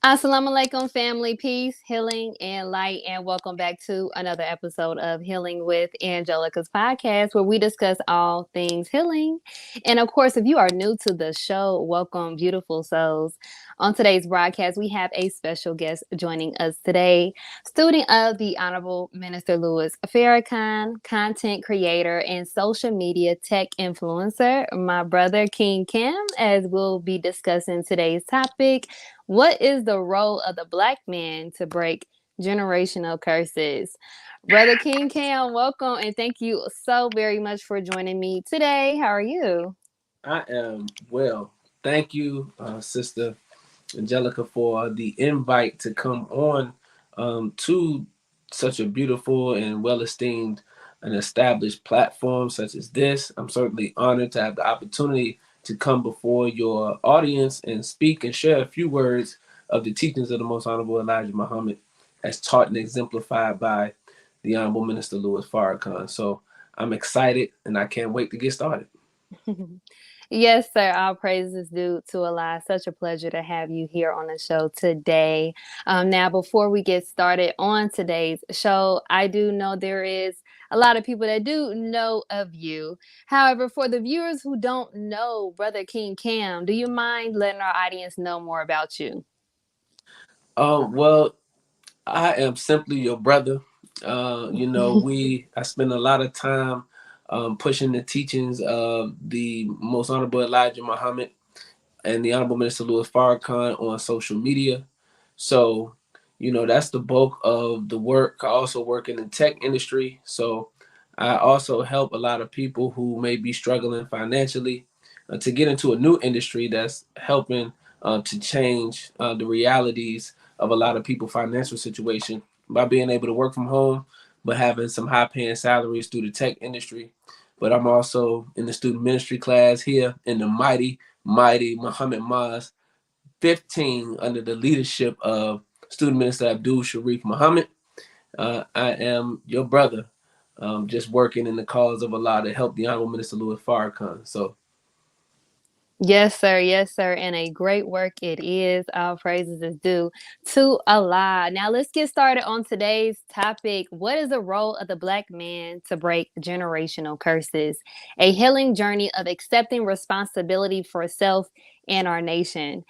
Assalamu alaikum, family, peace, healing, and light, and welcome back to another episode of Healing with Angelica's podcast, where we discuss all things healing. And of course, if you are new to the show, welcome, beautiful souls. On today's broadcast, we have a special guest joining us today, student of the Honorable Minister Louis Farrakhan, content creator, and social media tech influencer, my brother King Kim, as we'll be discussing today's topic. What is the role of the black man to break generational curses? Brother King Cam, welcome and thank you so very much for joining me today. How are you? I am well. Thank you, Sister Angelica, for the invite to come on to such a beautiful and well esteemed and established platform such as this. I'm certainly honored to have the opportunity to come before your audience and speak and share a few words of the teachings of the Most Honorable Elijah Muhammad, as taught and exemplified by the Honorable Minister Louis Farrakhan. So I'm excited and I can't wait to get started. Yes, sir. All praises due to Allah. Such a pleasure to have you here on the show today. Now, before we get started on today's show, I do know there is a lot of people that do know of you. However, for the viewers who don't know Brother King Cam, do you mind letting our audience know more about you? Well, I am simply your brother. I spend a lot of time pushing the teachings of the Most Honorable Elijah Muhammad and the Honorable Minister Louis Farrakhan on social media. So, that's the bulk of the work. I also work in the tech industry. So, I also help a lot of people who may be struggling financially to get into a new industry that's helping to change the realities of a lot of people's financial situation by being able to work from home, but having some high paying salaries through the tech industry. But I'm also in the student ministry class here in the mighty Muhammad Maz 15 under the leadership of Student Minister Abdul Sharif Muhammad. I am your brother, just working in the cause of Allah to help the Honorable Minister Louis Farrakhan. So Yes, sir. Yes, sir. And a great work it is. All praises is due to Allah. Now, let's get started on today's topic. What is the role of the black man to break generational curses? A healing journey of accepting responsibility for self and our nation.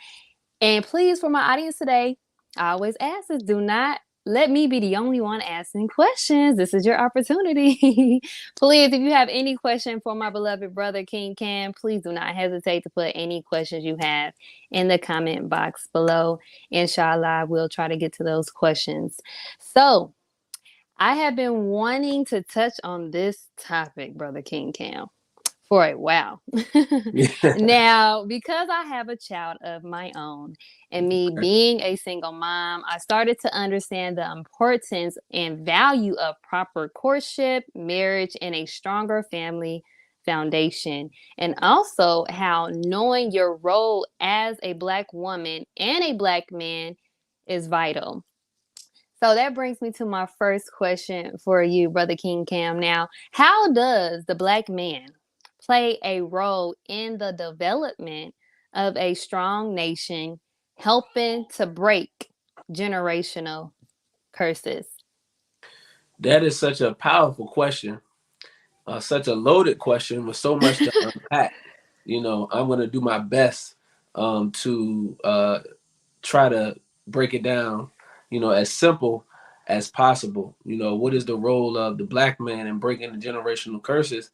And please, for my audience today, I always ask this, do not let me be the only one asking questions. This is your opportunity. Please, if you have any question for my beloved brother King Cam, please do not hesitate to put any questions you have in the comment box below. Inshallah, we'll try to get to those questions. So, I have been wanting to touch on this topic, brother King Cam, for a while. Now, because I have a child of my own and me being a single mom, I started to understand the importance and value of proper courtship, marriage, and a stronger family foundation. And also how knowing your role as a black woman and a black man is vital. So that brings me to my first question for you, Brother King Cam. Now, how does the black man play a role in the development of a strong nation, helping to break generational curses? that is such a powerful question, such a loaded question with so much to unpack. I'm going to do my best to try to break it down, as simple as possible. What is the role of the black man in breaking the generational curses?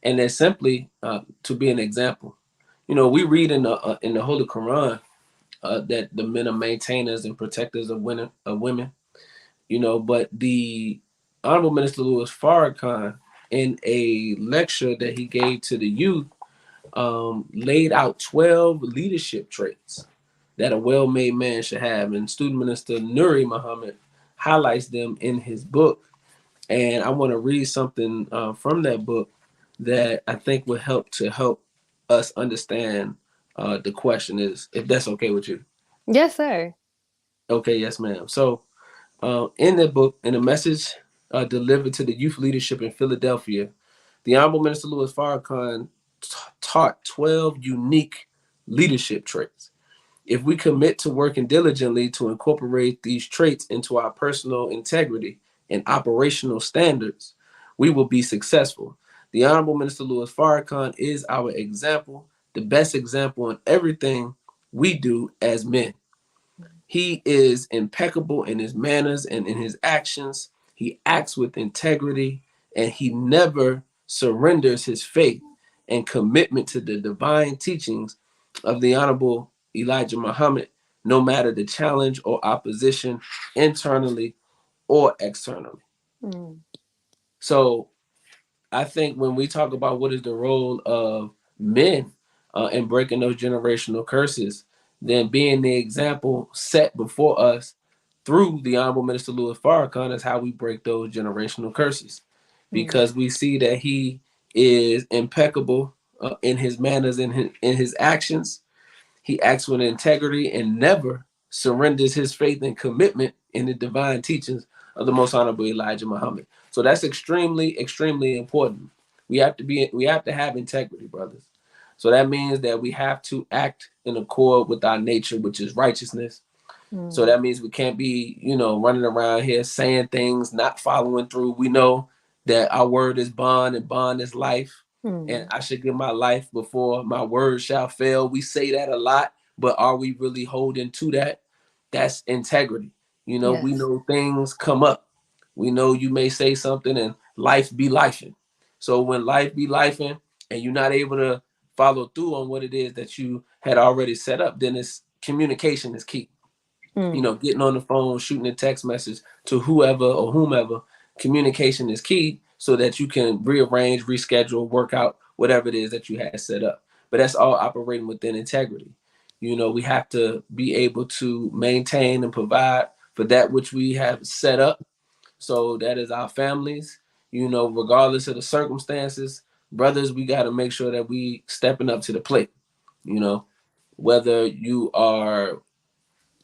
And it's simply to be an example. We read in the Holy Quran that the men are maintainers and protectors of women. But the Honorable Minister Louis Farrakhan, in a lecture that he gave to the youth, laid out 12 leadership traits that a well-made man should have, and Student Minister Nuri Muhammad highlights them in his book. And I want to read something from that book that I think will help us understand the question, is if that's okay with you. Yes, sir. Okay, yes, ma'am. So in that book, in a message delivered to the youth leadership in Philadelphia, the Honorable Minister Louis Farrakhan taught 12 unique leadership traits. If we commit to working diligently to incorporate these traits into our personal integrity and operational standards, we will be successful. The Honorable Minister Louis Farrakhan is our example, the best example in everything we do as men. He is impeccable in his manners and in his actions. He acts with integrity and he never surrenders his faith and commitment to the divine teachings of the Honorable Elijah Muhammad, no matter the challenge or opposition internally or externally. Mm. So I think when we talk about what is the role of men in breaking those generational curses, then being the example set before us through the Honorable Minister Louis Farrakhan is how we break those generational curses. Mm. Because we see that he is impeccable in his manners and in his actions. He acts with integrity and never surrenders his faith and commitment in the divine teachings of the Most Honorable Elijah Muhammad. So that's extremely, extremely important. We have to have integrity, brothers. So that means that we have to act in accord with our nature, which is righteousness. So Mm. that means we can't be, running around here saying things, not following through. We know that our word is bond and bond is life. And Mm. I should give my life before my word shall fail. We say that a lot, but are we really holding to that? That's integrity. We Yes. know things come up. We know you may say something and life be lifing. So when life be lifing and you're not able to follow through on what it is that you had already set up, then it's communication is key. Mm. Getting on the phone, shooting a text message to whoever or whomever, communication is key so that you can rearrange, reschedule, work out whatever it is that you had set up. But that's all operating within integrity. We have to be able to maintain and provide for that which we have set up. So that is our families, regardless of the circumstances. Brothers, we got to make sure that we stepping up to the plate, you know, whether you are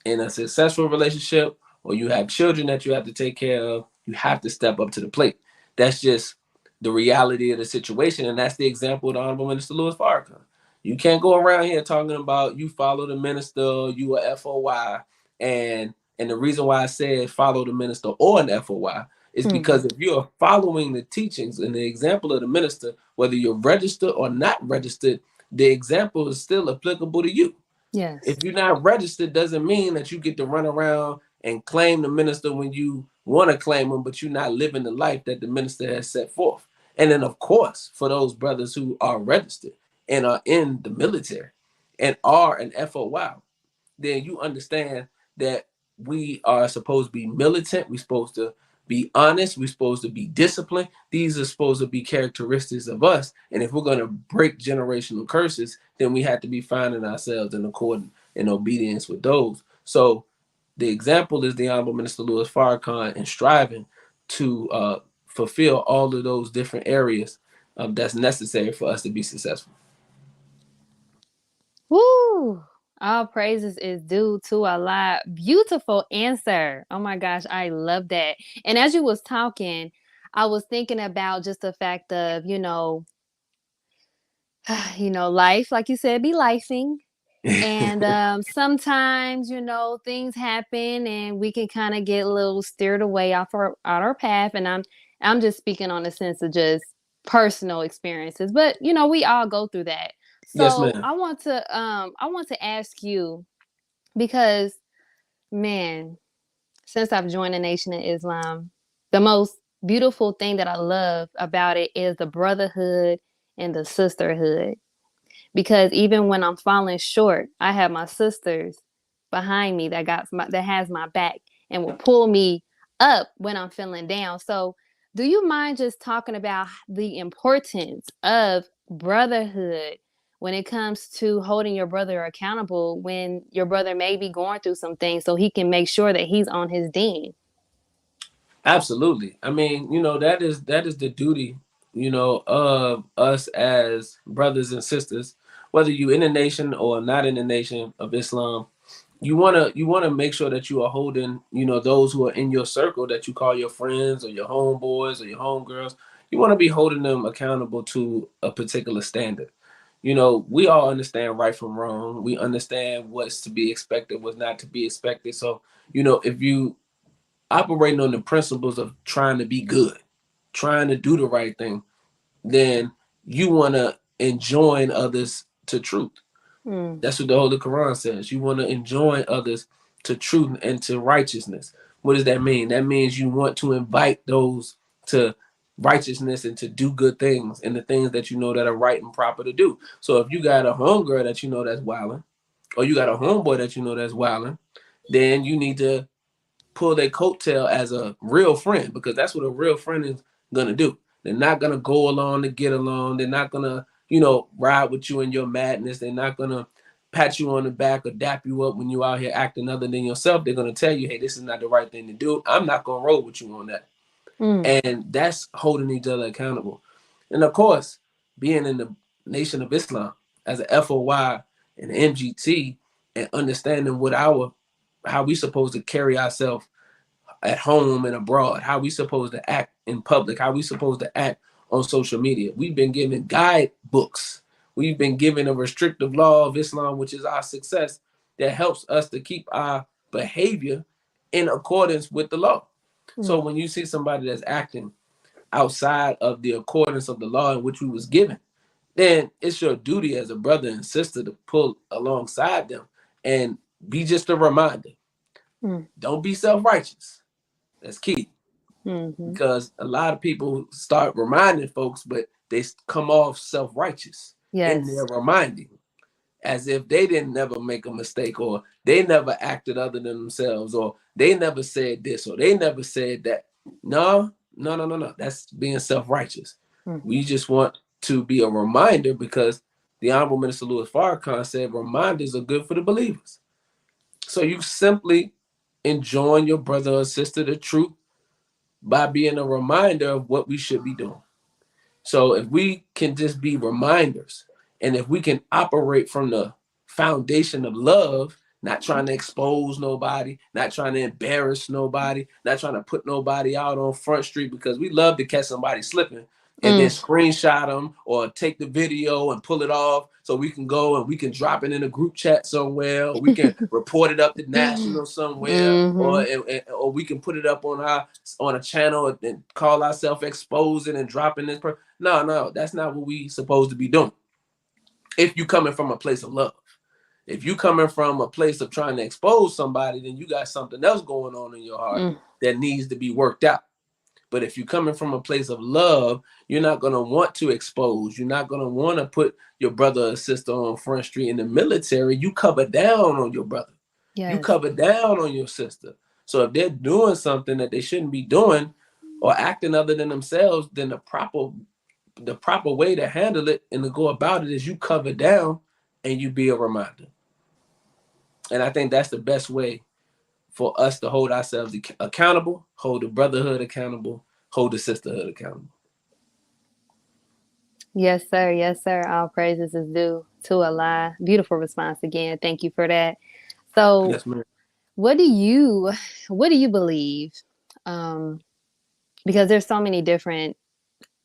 in a successful relationship or you have children that you have to take care of, you have to step up to the plate. That's just the reality of the situation. And that's the example of the Honorable Minister Louis Farrakhan. You can't go around here talking about you follow the minister, you a FOY. And the reason why I said follow the minister or an FOY is Mm. because if you're following the teachings and the example of the minister, whether you're registered or not registered, the example is still applicable to you. Yes. If you're not registered, doesn't mean that you get to run around and claim the minister when you want to claim him, but you're not living the life that the minister has set forth. And then, of course, for those brothers who are registered and are in the military and are an FOY, then you understand that we are supposed to be militant. We're supposed to be honest. We're supposed to be disciplined. These are supposed to be characteristics of us. And if we're going to break generational curses, then we have to be finding ourselves in accordance in obedience with those. So the example is the Honorable Minister Louis Farrakhan and striving to fulfill all of those different areas that's necessary for us to be successful. Woo! All praises is due to Allah. Beautiful answer. Oh my gosh, I love that. And as you was talking, I was thinking about just the fact of, life, like you said, be lifing. And sometimes, things happen and we can kind of get a little steered away off our path. And I'm just speaking on the sense of just personal experiences. But we all go through that. Yes, So ma'am. I want to ask you because man, since I've joined the Nation of Islam, the most beautiful thing that I love about it is the brotherhood and the sisterhood, because even when I'm falling short, I have my sisters behind me that has my back and will pull me up when I'm feeling down. So, do you mind just talking about the importance of brotherhood when it comes to holding your brother accountable when your brother may be going through some things so he can make sure that he's on his deen? Absolutely. I mean, that is the duty, of us as brothers and sisters, whether you in the nation or not in the nation of Islam. You wanna make sure that you are holding, those who are in your circle that you call your friends or your homeboys or your homegirls. You want to be holding them accountable to a particular standard. we all understand right from wrong. We understand what's to be expected, what's not to be expected. So, if you operating on the principles of trying to be good, trying to do the right thing, then you want to enjoin others to truth. Mm, That's what the Holy Quran says. You want to enjoin others to truth and to righteousness. What does that mean? That means you want to invite those to righteousness and to do good things and the things that you know that are right and proper to do. So if you got a homegirl that you know that's wilding, or you got a homeboy that you know that's wilding, then you need to pull their coattail as a real friend, because that's what a real friend is gonna do. They're not gonna go along to get along. They're not gonna, ride with you in your madness. They're not gonna pat you on the back or dap you up when you out here acting other than yourself. They're gonna tell you, hey, this is not the right thing to do. I'm not gonna roll with you on that. mm, And that's holding each other accountable. And of course, being in the Nation of Islam as a FOY and MGT, and understanding how we supposed to carry ourselves at home and abroad, how we supposed to act in public, how we supposed to act on social media. We've been given guidebooks. We've been given a restrictive law of Islam, which is our success, that helps us to keep our behavior in accordance with the law. So mm, when you see somebody that's acting outside of the accordance of the law in which we was given, then it's your duty as a brother and sister to pull alongside them and be just a reminder. mm, Don't be self-righteous. That's key. mhm. Because a lot of people start reminding folks, but they come off self-righteous in their Yes. reminding, as if they didn't never make a mistake, or they never acted other than themselves, or they never said this, or they never said that. No, no, no, no, no. That's being self-righteous. Mhm, We just want to be a reminder, because the Honorable Minister Louis Farrakhan said reminders are good for the believers. So you simply enjoin your brother or sister the truth by being a reminder of what we should be doing. So if we can just be reminders, and if we can operate from the foundation of love, not trying to expose nobody, not trying to embarrass nobody, not trying to put nobody out on Front Street, because we love to catch somebody slipping and then mm. screenshot them or take the video and pull it off so we can go and we can drop it in a group chat somewhere, or we can report it up to national somewhere, or Mhm, or we can put it up on a channel and call ourselves exposing and dropping this. No, no, that's not what we supposed to be doing. If you coming from a place of love, if you coming from a place of trying to expose somebody, then you got something else going on in your heart mm. that needs to be worked out. But if you're coming from a place of love, you're not going to want to expose. You're not going to want to put your brother or sister on Front Street. In the military, you cover down on your brother. You Yes. cover down on your sister. So if they're doing something that they shouldn't be doing, or acting other than themselves, then the proper way to handle it and to go about it is you cover down and you be a reminder. And I think that's the best way for us to hold ourselves accountable, hold the brotherhood accountable, hold the sisterhood accountable. Yes, sir. Yes, sir. All praises is due to Allah. Beautiful response again. Thank you for that. So, Yes, ma'am. what do you what do you believe? Um, because there's so many different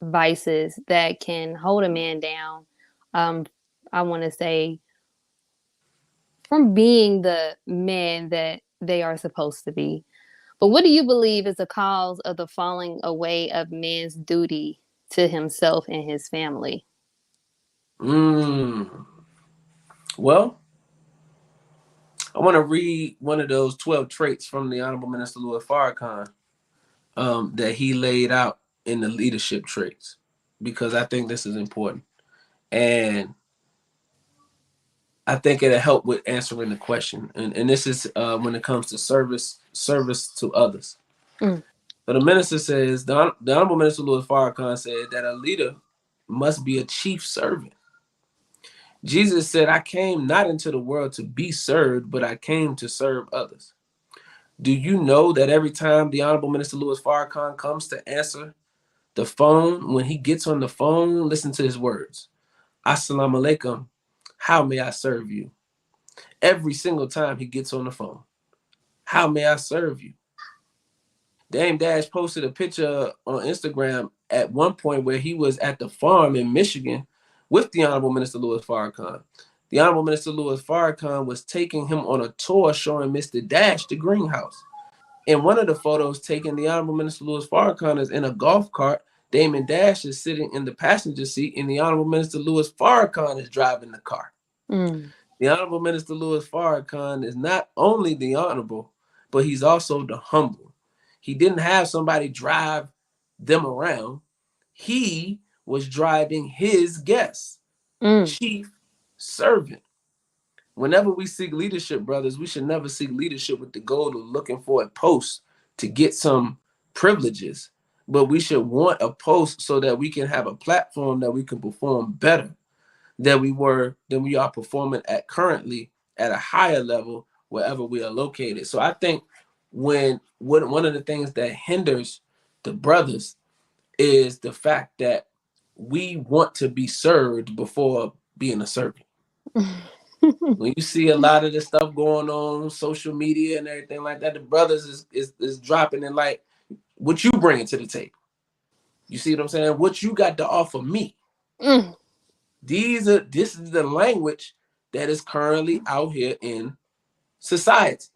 vices that can hold a man down. Um, I want to say from being the man that they are supposed to be. But what do you believe is the cause of the falling away of man's duty to himself and his family? Mm. Well, I want to read one of those 12 traits from the Honorable Minister Louis Farrakhan, that he laid out in the leadership traits, because I think this is important. And I think it'll help with answering the question. And this is when it comes to service to others. Mm, So the minister says, the Honorable Minister Louis Farrakhan said that a leader must be a chief servant. Jesus said, I came not into the world to be served, but I came to serve others. Do you know that every time the Honorable Minister Louis Farrakhan comes to answer the phone, when he gets on the phone, listen to his words. Assalamu alaikum. How may I serve you? Every single time he gets on the phone. How may I serve you? Dame Dash posted a picture on Instagram at one point where he was at the farm in Michigan with the Honorable Minister Louis Farrakhan. The Honorable Minister Louis Farrakhan was taking him on a tour showing Mr. Dash the greenhouse. In one of the photos taken, the Honorable Minister Louis Farrakhan is in a golf cart. Damon Dash is sitting in the passenger seat, and the Honorable Minister Louis Farrakhan is driving the car. Mm. The Honorable Minister Louis Farrakhan is not only the honorable, but he's also the humble. He didn't have somebody drive them around. He was driving his guests, Mm. chief servant. Whenever we seek leadership, brothers, we should never seek leadership with the goal of looking for a post to get some privileges, but we should want a post so that we can have a platform that we can perform better than we are performing at currently at a higher level wherever we are located. So I think one of the things that hinders the brothers is the fact that we want to be served before being a servant. When you see a lot of the stuff going on social media and everything like that, the brothers is dropping in like what you bringing to the table. You see what I'm saying? What you got to offer me. Mm. This is the language that is currently out here in society.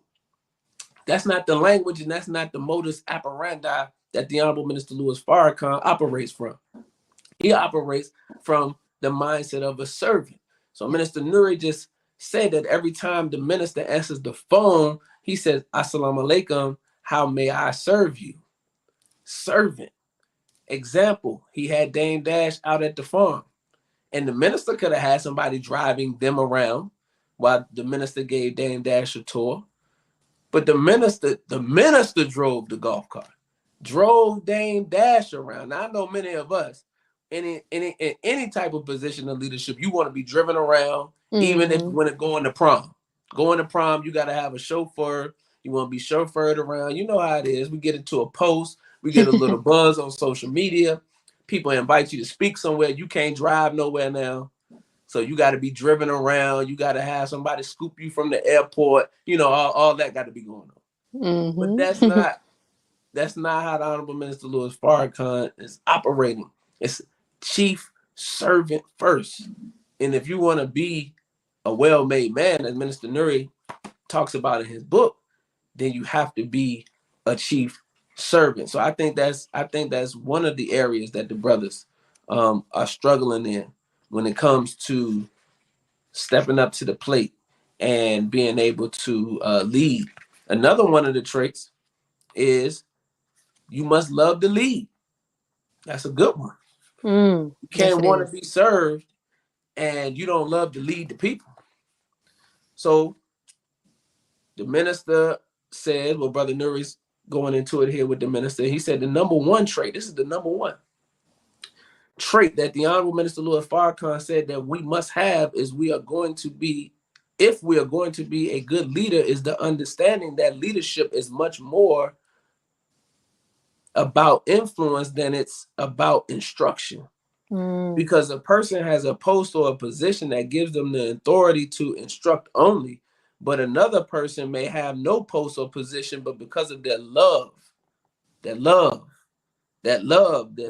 That's not the language and that's not the modus operandi that the Honorable Minister Louis Farrakhan operates from. He operates from the mindset of a servant. So Minister Nuri just said that every time the minister answers the phone, he says, Assalamu alaikum, how may I serve you? Servant. Example, he had Dame Dash out at the farm. And the minister could have had somebody driving them around while the minister gave Dame Dash a tour. But the minister drove the golf cart, drove Dame Dash around. Now, I know many of us in any type of position of leadership, you want to be driven around, even if Mm-hmm. when it going to prom. Going to prom, you got to have a chauffeur. You want to be chauffeured around. You know how it is. We get into a post, we get a little buzz on social media. People invite you to speak somewhere. You can't drive nowhere now. So you got to be driven around. You got to have somebody scoop you from the airport. You know, all that got to be going on. But that's Mm-hmm. not that's not how the Honorable Minister Louis Farrakhan is operating. It's chief servant first. And if you want to be a well-made man, as Minister Nuri talks about in his book, then you have to be a chief servant. So I think that's one of the areas that the brothers are struggling in when it comes to stepping up to the plate and being able to lead. Another one of the traits is you must love to lead. That's a good one. Mm. You Yes, can't it want to is. be served and you don't love to lead the people. So the minister said, well, Brother Nuri's going into it here with the minister. He said the number one trait, this is the number one trait that the Honorable Minister Louis Farrakhan said that we must have is if we are going to be a good leader, is the understanding that leadership is much more about influence than it's about instruction. Mm. Because a person has a post or a position that gives them the authority to instruct only, but another person may have no post or position, but because of their love, their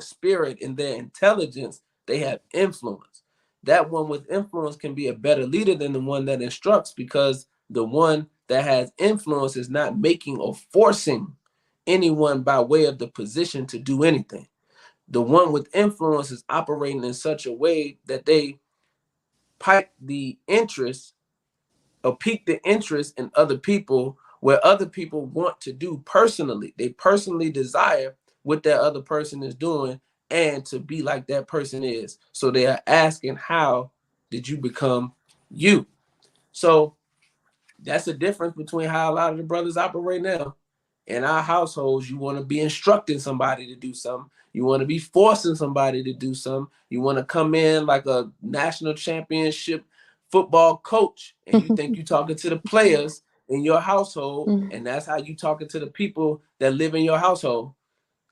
spirit, and their intelligence, they have influence. That one with influence can be a better leader than the one that instructs because the one that has influence is not making or forcing anyone by way of the position to do anything. The one with influence is operating in such a way that they pique the interest or pique the interest in other people where other people want to do personally. They personally desire what that other person is doing and to be like that person is. So they are asking, how did you become you? So that's the difference between how a lot of the brothers operate now. In our households, you want to be instructing somebody to do something. You want to be forcing somebody to do something. You want to come in like a national championship football coach, and you think you're talking to the players in your household, Mm. and that's how you talking to the people that live in your household.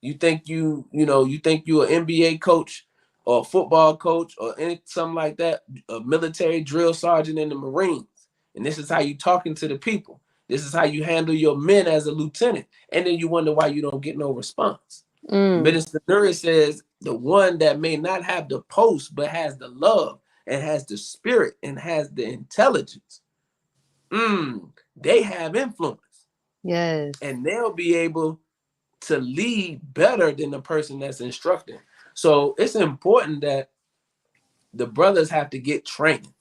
You think you're an NBA coach or a football coach or something like that, a military drill sergeant in the Marines. And this is how you talking to the people. This is how you handle your men as a lieutenant. And then you wonder why you don't get no response. Mm. Minister Nuri says the one that may not have the post but has the love. and has the spirit and has the intelligence, they have influence, Yes. and they'll be able to lead better than the person that's instructing. So it's important that the brothers have to get training.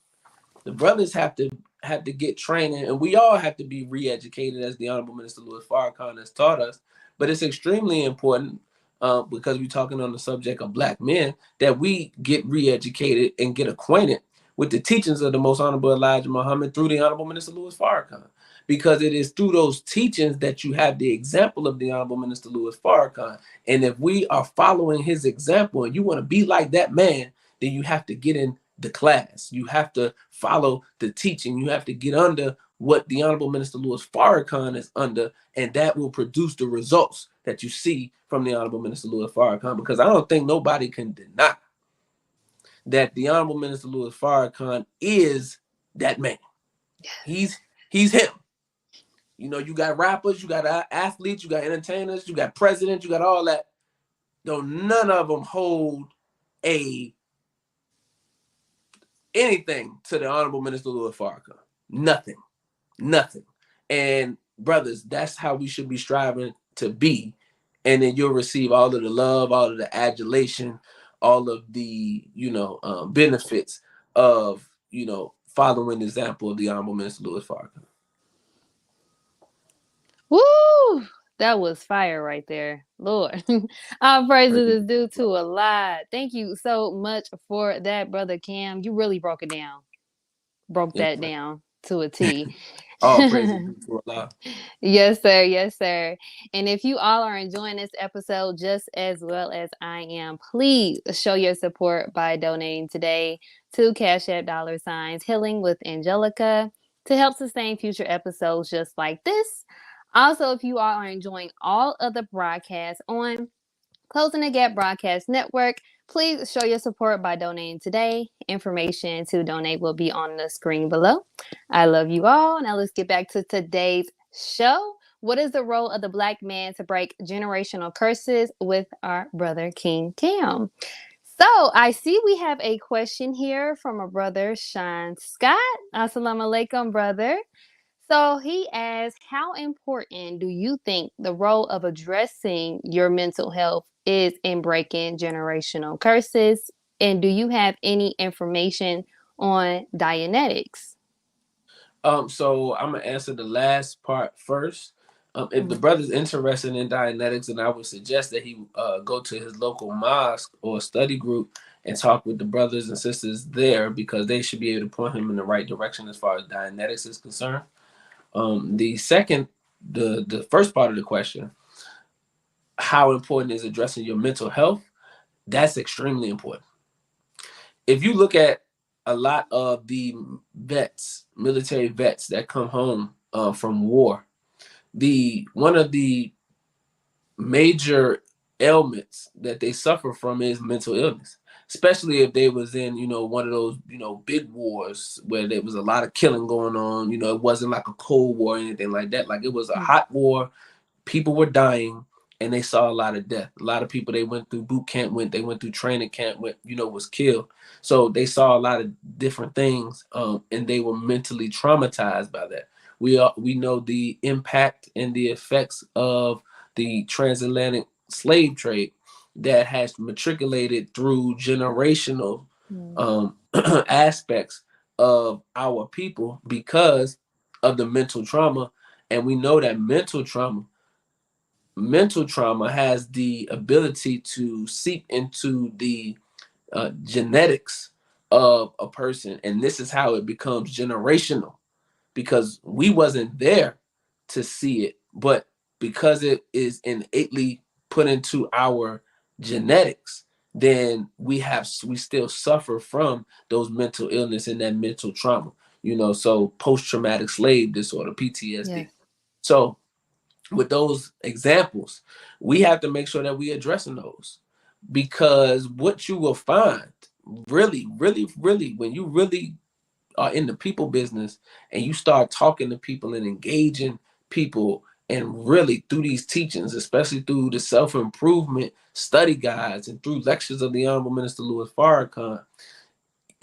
The brothers have to get training, and we all have to be re-educated, as the Honorable Minister Louis Farrakhan has taught us. But it's extremely important, because we're talking on the subject of black men, that we get re-educated and get acquainted with the teachings of the Most Honorable Elijah Muhammad through the Honorable Minister Louis Farrakhan. Because it is through those teachings that you have the example of the Honorable Minister Louis Farrakhan. And if we are following his example and you want to be like that man, then you have to get in the class. You have to follow the teaching. You have to get under what the Honorable Minister Louis Farrakhan is under, and that will produce the results that you see from the Honorable Minister Louis Farrakhan. Because I don't think nobody can deny that the Honorable Minister Louis Farrakhan is that man. He's him. You know, you got rappers, you got athletes, you got entertainers, you got presidents, you got all that. Though none of them hold a anything to the Honorable Minister Louis Farrakhan. Nothing. Nothing. And brothers, that's how we should be striving to be. And then you'll receive all of the love, all of the adulation, all of the, benefits of, following the example of the Honorable Minister Louis Farrakhan. Woo! That was fire right there. Lord. Our praises is due to a lot. Thank you so much for that, Brother Cam. You really broke it down. Broke Yes, that man. down to a T. All praises due to Allah. Yes, sir. Yes, sir. And if you all are enjoying this episode just as well as I am, please show your support by donating today to Cash App $ Healing with Angelica to help sustain future episodes just like this. Also, if you all are enjoying all of the broadcasts on Closing the Gap Broadcast Network, please show your support by donating today. Information to donate will be on the screen below. I love you all. Now let's get back to today's show. What is the role of the black man to break generational curses with our brother King Cam? So I see we have a question here from a brother, Sean Scott. Assalamu alaikum, brother. So he asked, how important do you think the role of addressing your mental health is in breaking generational curses? And do you have any information on Dianetics? So I'm gonna answer the last part first. If the Mhm. brother's interested in Dianetics, then I would suggest that he go to his local mosque or study group and talk with the brothers and sisters there, because they should be able to point him in the right direction as far as Dianetics is concerned. The second, the first part of the question, how important is addressing your mental health? That's extremely important. If you look at a lot of the vets, military vets that come home from war, the one of the major ailments that they suffer from is mental illness, especially if they was in one of those big wars where there was a lot of killing going on. It wasn't like a cold war or anything like that. Like, it was a hot war. People were dying, and they saw a lot of death. A lot of people, they went through boot camp, they went through training camp, was killed. So they saw a lot of different things, and they were mentally traumatized by that. We know the impact and the effects of the transatlantic slave trade that has matriculated through generational Mm. aspects of our people because of the mental trauma. And we know that mental trauma has the ability to seep into the genetics of a person, and this is how it becomes generational, because we wasn't there to see it, but because it is innately put into our genetics, then we still suffer from those mental illness and that mental trauma. So post-traumatic slave disorder, PTSD. Yes. So with those examples, we have to make sure that we addressing those, because what you will find, really, really, really, when you really are in the people business and you start talking to people and engaging people, and really through these teachings, especially through the self-improvement study guides and through lectures of the Honorable Minister Louis Farrakhan,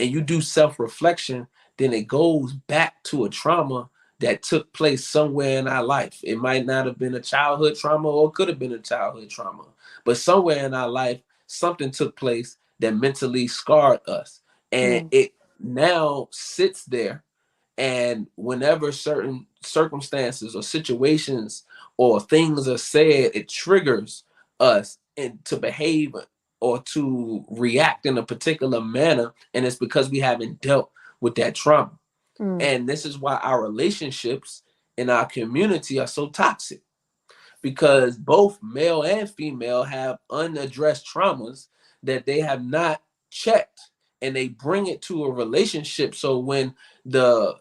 and you do self-reflection, then it goes back to a trauma that took place somewhere in our life. It might not have been a childhood trauma, or it could have been a childhood trauma, but somewhere in our life, something took place that mentally scarred us. And Mm, it now sits there. And whenever certain circumstances or situations or things are said, it triggers us to behave or to react in a particular manner. And it's because we haven't dealt with that trauma. mm, And this is why our relationships in our community are so toxic, because both male and female have unaddressed traumas that they have not checked, and they bring it to a relationship. So when the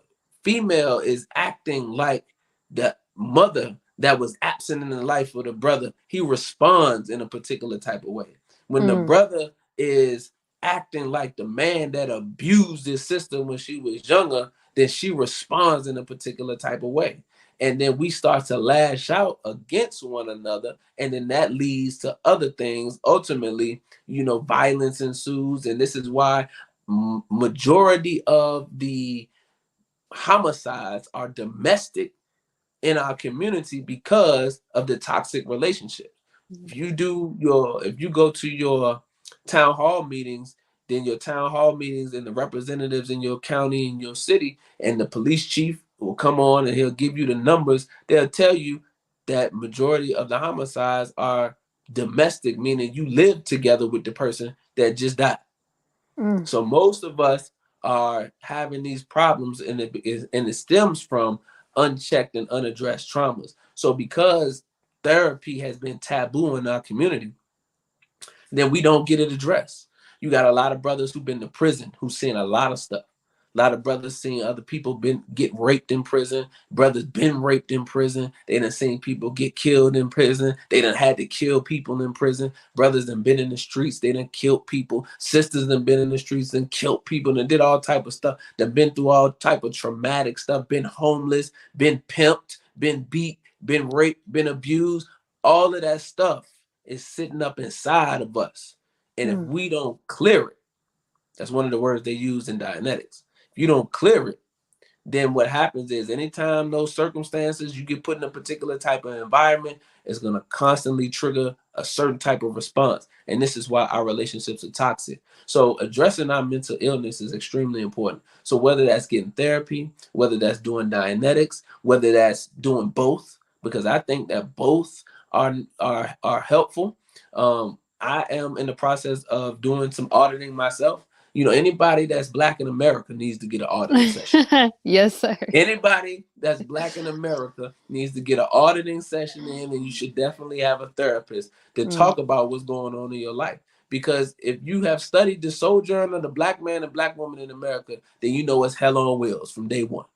female is acting like the mother that was absent in the life of the brother, he responds in a particular type of way. When the mm, brother is acting like the man that abused his sister when she was younger, then she responds in a particular type of way, and then we start to lash out against one another, and then that leads to other things. Ultimately, violence ensues, and this is why majority of the homicides are domestic in our community, because of the toxic relationship. mm, If you go to your town hall meetings, then your town hall meetings and the representatives in your county and your city and the police chief will come on and he'll give you the numbers. They'll tell you that majority of the homicides are domestic, meaning you live together with the person that just died. mm, So most of us are having these problems, and it stems from unchecked and unaddressed traumas. So because therapy has been taboo in our community, then we don't get it addressed. You got a lot of brothers who've been to prison who've seen a lot of stuff. A lot of brothers seen other people been get raped in prison. Brothers been raped in prison. They done seen people get killed in prison. They done had to kill people in prison. Brothers done been in the streets. They done killed people. Sisters done been in the streets and killed people and did all type of stuff. Done been through all type of traumatic stuff. Been homeless. Been pimped. Been beat. Been raped. Been abused. All of that stuff is sitting up inside of us. And if mm. we don't clear it, that's one of the words they use in Dianetics. If you don't clear it, then what happens is anytime those circumstances you get put in a particular type of environment, it's going to constantly trigger a certain type of response. And this is why our relationships are toxic. So addressing our mental illness is extremely important. So whether that's getting therapy, whether that's doing Dianetics, whether that's doing both, because I think that both are helpful. I am in the process of doing some auditing myself. Anybody that's black in America needs to get an auditing session. Yes, sir. Anybody that's black in America needs to get an auditing session in, and you should definitely have a therapist to Mm, talk about what's going on in your life. Because if you have studied the sojourn of the black man and black woman in America, then you know it's hell on wheels from day one.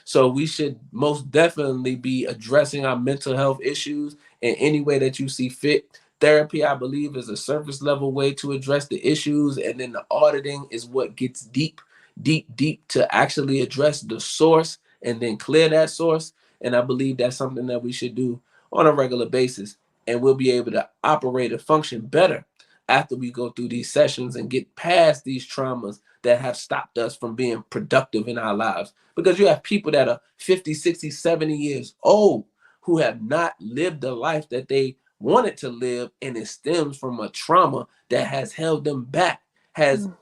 So we should most definitely be addressing our mental health issues in any way that you see fit. Therapy, I believe, is a surface level way to address the issues, and then the auditing is what gets deep, deep, deep to actually address the source and then clear that source. And I believe that's something that we should do on a regular basis, and we'll be able to operate and function better after we go through these sessions and get past these traumas that have stopped us from being productive in our lives. Because you have people that are 50, 60, 70 years old who have not lived the life that they wanted to live, and it stems from a trauma that has held them back, has mm,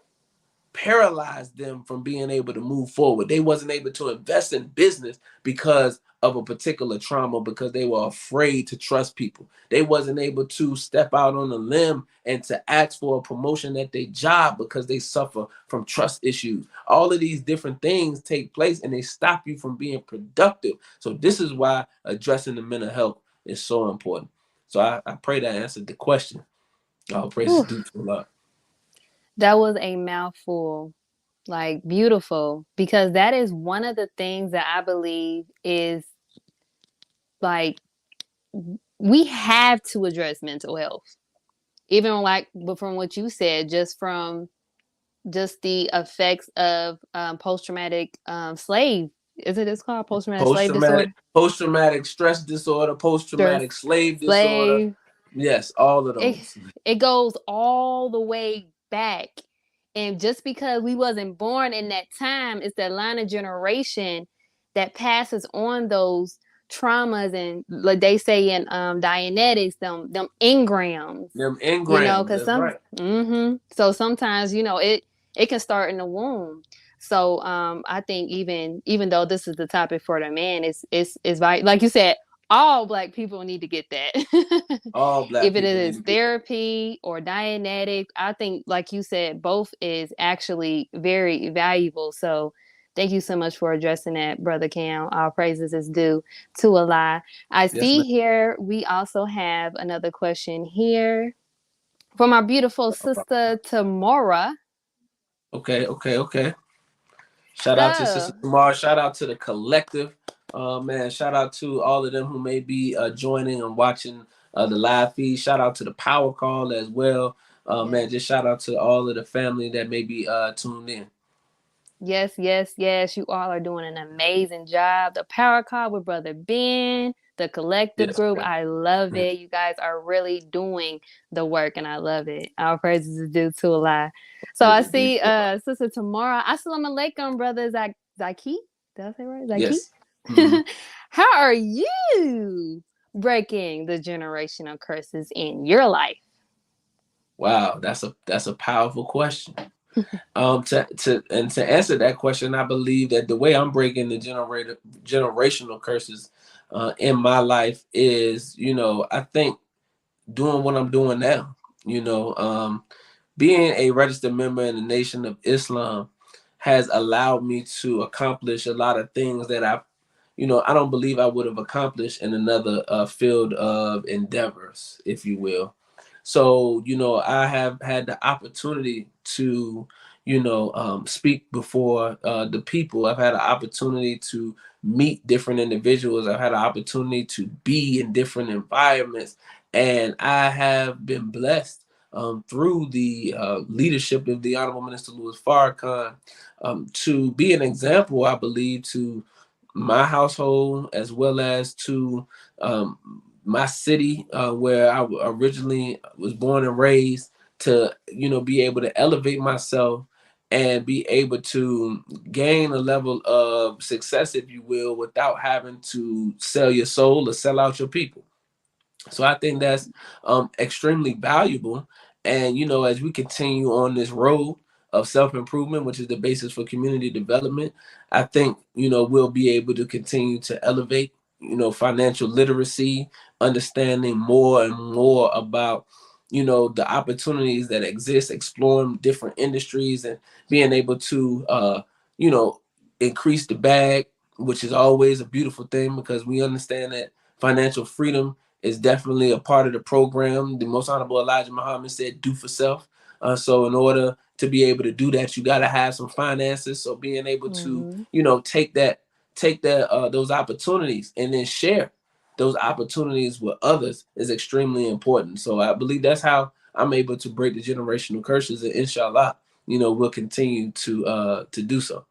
paralyzed them from being able to move forward. They wasn't able to invest in business because of a particular trauma, because they were afraid to trust people. They wasn't able to step out on a limb and to ask for a promotion at their job because they suffer from trust issues. All of these different things take place and they stop you from being productive. So this is why addressing the mental health is so important. So I pray that answered the question. All praises whew. due to Allah. That was a mouthful. Like, beautiful, because that is one of the things that I believe is like we have to address mental health. Even like from what you said, just from just the effects of post traumatic slave. Is it? It's called post traumatic slave disorder. Post traumatic stress disorder, post Stress, traumatic slave disorder. slave. Yes, all of It those. it goes all the way back, And just because we wasn't born in that time, it's that line of generation that passes on those traumas, and like they say in Dianetics, them engrams, Them you know, engrams. because That's some right. so sometimes, you know, it can start in the womb. So I think even though this is the topic for the man, it's like you said, all black people need to get that. All black If it people need is to get that. therapy or Dianetic, I think, like you said, both is actually very valuable. So thank you so much for addressing that, Brother Cam. All praises is due to Allah. I Yes, see ma'am. here we also have another question here from our beautiful sister Tamora. Okay, okay, okay. Shout out to Sister So, Tamar. Shout out to the collective. Man, shout out to all of them who may be joining and watching the live feed. Shout out to the power call as well. Man, yes. just shout out to all of the family that may be tuned in. Yes, yes, yes. You all are doing an amazing job. The power call with Brother Ben, the collective Yes, group. ma'am. I love Ma'am. it. You guys are really doing the work, and I love it. Our praises is due to Allah. So I Praise be see to Allah. Sister Tamara. Assalamu alaikum, brother Zaki. Did I say right? Zaki? Yes. Mhm. How are you breaking the generational curses in your life? Wow, that's a powerful question. To answer that question, I believe that the way I'm breaking the generational curses in my life is, I think doing what I'm doing now. You know, being a registered member in the Nation of Islam has allowed me to accomplish a lot of things that I don't believe I would have accomplished in another field of endeavors, if you will. So, I have had the opportunity to, speak before the people. I've had an opportunity to meet different individuals. I've had an opportunity to be in different environments. And I have been blessed through the leadership of the Honorable Minister Louis Farrakhan to be an example, I believe, to my household as well as to um, my city where I originally was born and raised to be able to elevate myself and be able to gain a level of success, if you will, without having to sell your soul or sell out your people. So I think that's extremely valuable. And as we continue on this road of self-improvement, which is the basis for community development, I think we'll be able to continue to elevate financial literacy, understanding more and more about the opportunities that exist, exploring different industries, and being able to you know increase the bag, which is always a beautiful thing because we understand that financial freedom is definitely a part of the program. The Most Honorable Elijah Muhammad said, "Do for self." So, in order to be able to do that, you got to have some finances. So, being able to, Mm-hmm. take that those opportunities and then share those opportunities with others is extremely important. So, I believe that's how I'm able to break the generational curses, and inshallah, we'll continue to do so.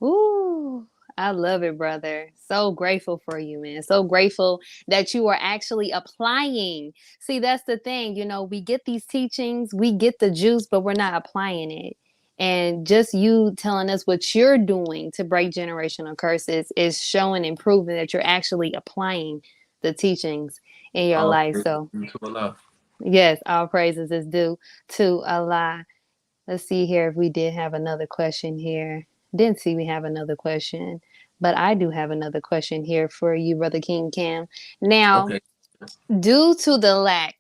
Ooh, I love it, brother. So grateful for you, man. So grateful that you are actually applying. See, that's the thing. You know, we get these teachings, we get the juice, but we're not applying it. And just you telling us what you're doing to break generational curses is showing and proving that you're actually applying the teachings in your All life. praise So, to Allah. yes, all praises is due to Allah. Let's see here if we did have another question here. Didn't see we have another question, but I do have another question here for you, Brother King Cam. Now, Okay. due to the lack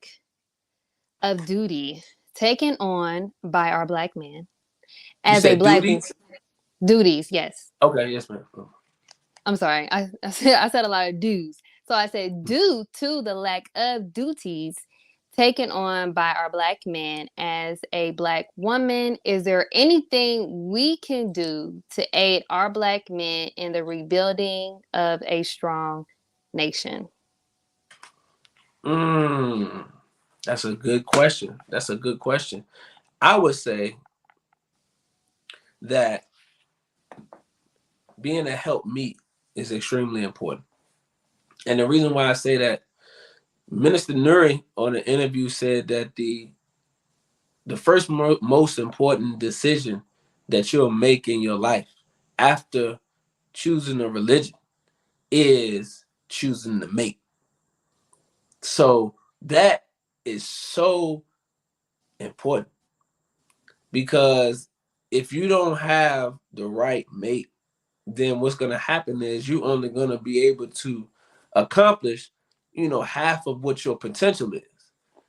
of duty taken on by our black man You as a said black duties? duties, yes. Okay, yes, ma'am. I'm sorry. I said a lot of dues. So I said due to the lack of duties taken on by our black man as a black woman, is there anything we can do to aid our black men in the rebuilding of a strong nation? Mm, that's a good question. That's a good question. I would say that being a help meet is extremely important. And the reason why I say that, Minister Nuri on an interview said that the the first most important decision that you'll make in your life after choosing a religion is choosing the mate. So that is so important because if you don't have the right mate, then what's going to happen is you only going to be able to accomplish, half of what your potential is.